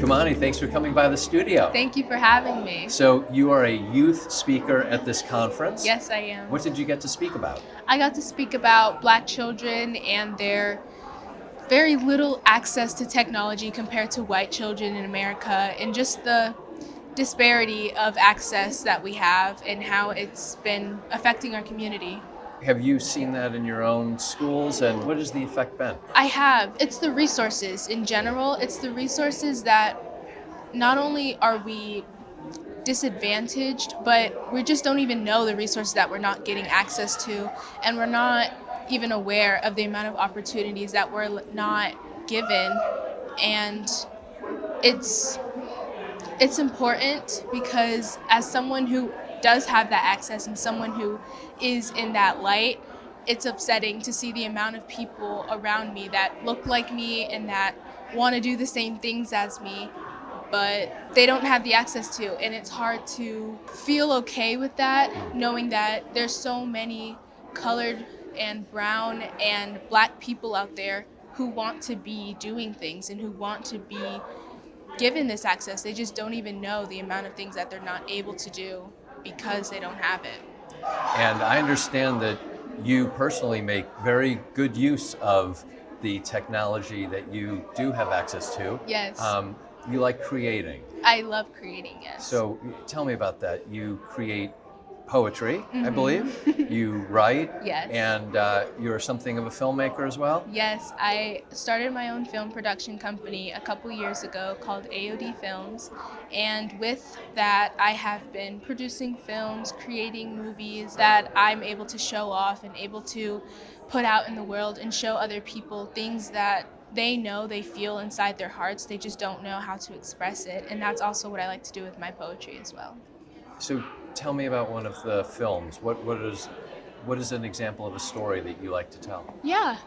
Kumani, thanks for coming by the studio. Thank you for having me. So you are a youth speaker at this conference. Yes, I am. What did you get to speak about? I got to speak about Black children and their very little access to technology compared to white children in America, and just the disparity of access that we have and how it's been affecting our community. Have you seen that in your own schools, and what has the effect been? I have. It's the resources in general. It's the resources that not only are we disadvantaged, but we just don't even know the resources that we're not getting access to, and we're not even aware of the amount of opportunities that we're not given. And it's important because as someone who does have that access and someone who is in that light, it's upsetting to see the amount of people around me that look like me and that want to do the same things as me, but they don't have the access to. And it's hard to feel okay with that, knowing that there's so many colored and brown and Black people out there who want to be doing things and who want to be given this access. They just don't even know the amount of things that they're not able to do because they don't have it. And I understand that you personally make very good use of the technology that you do have access to. Yes. You like creating. I love creating, yes. So tell me about that. You create poetry, I believe. You write. Yes. And you're something of a filmmaker as well? Yes, I started my own film production company a couple years ago called AOD Films. And with that, I have been producing films, creating movies that I'm able to show off and able to put out in the world and show other people things that they know, they feel inside their hearts. They just don't know how to express it. And that's also what I like to do with my poetry as well. So tell me about one of the films. What is an example of a story that you like to tell? Yeah,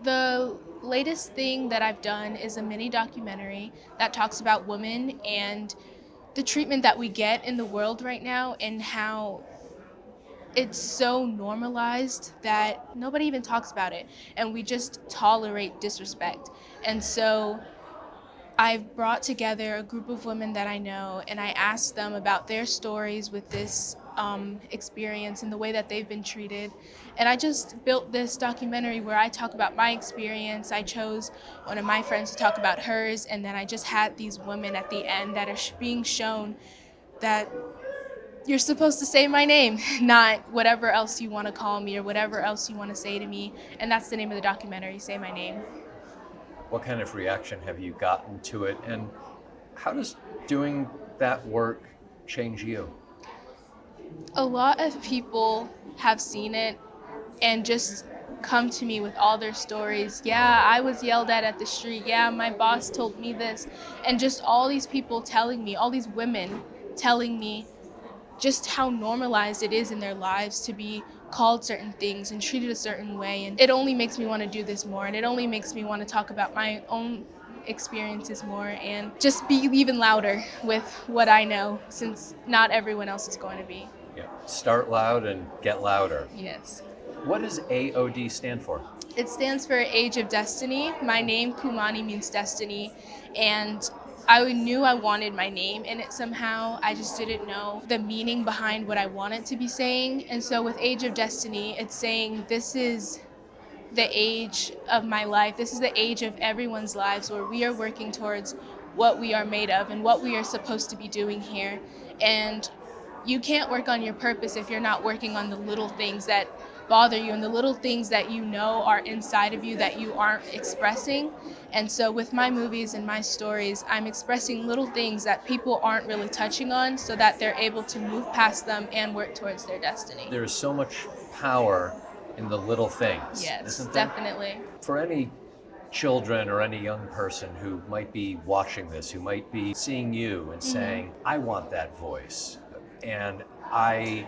the latest thing that I've done is a mini documentary that talks about women and the treatment that we get in the world right now and how it's so normalized that nobody even talks about it, and we just tolerate disrespect. And so I've brought together a group of women that I know, and I asked them about their stories with this experience and the way that they've been treated. And I just built this documentary where I talk about my experience. I chose one of my friends to talk about hers, and then I just had these women at the end that are being shown that you're supposed to say my name, not whatever else you want to call me or whatever else you want to say to me. And that's the name of the documentary, Say My Name. What kind of reaction have you gotten to it, and how does doing that work change you? A lot of people have seen it and just come to me with all their stories. Yeah, I was yelled at the street. Yeah, my boss told me this. And just all these people telling me, all these women telling me just how normalized it is in their lives to be called certain things and treated a certain way. And it only makes me want to do this more, and it only makes me want to talk about my own experiences more and just be even louder with what I know, since not everyone else is going to be. Yeah. Start loud and get louder. Yes. What does AOD stand for? It stands for Age of Destiny. My name, Kumani, means destiny, and I knew I wanted my name in it somehow. I just didn't know the meaning behind what I wanted to be saying. And so with Age of Destiny, it's saying this is the age of my life. This is the age of everyone's lives where we are working towards what we are made of and what we are supposed to be doing here. And you can't work on your purpose if you're not working on the little things that bother you and the little things that you know are inside of you that you aren't expressing. And so with my movies and my stories, I'm expressing little things that people aren't really touching on so that they're able to move past them and work towards their destiny. There is so much power in the little things. Yes, isn't there? definitely. For any children or any young person who might be watching this, who might be seeing you and saying, I want that voice, and I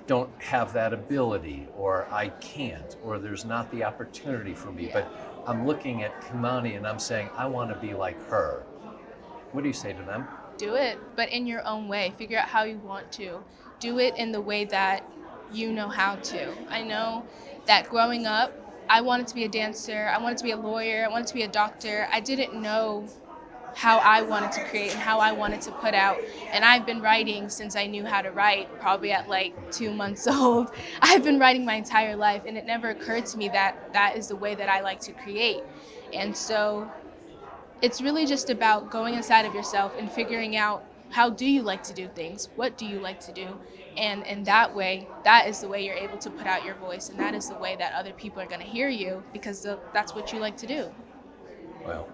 don't have that ability, or I can't, or there's not the opportunity for me, but I'm looking at Kumani and I'm saying, I want to be like her. What do you say to them? do it, but in your own way. Figure out how you want to. Do it in the way that you know how to. I know that growing up, I wanted to be a dancer, I wanted to be a lawyer, I wanted to be a doctor. I didn't know how I wanted to create and how I wanted to put out. And I've been writing since I knew how to write, probably at like 2 months old. I've been writing my entire life, and it never occurred to me that that is the way that I like to create. And so it's really just about going inside of yourself and figuring out, how do you like to do things? What do you like to do? And in that way, that is the way you're able to put out your voice, and that is the way that other people are going to hear you, because that's what you like to do. Well,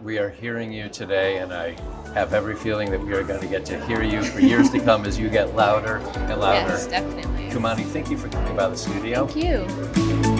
we are hearing you today, and I have every feeling that we are going to get to hear you for years to come as you get louder and louder. Yes, definitely. Kumani, thank you for coming by the studio. Thank you.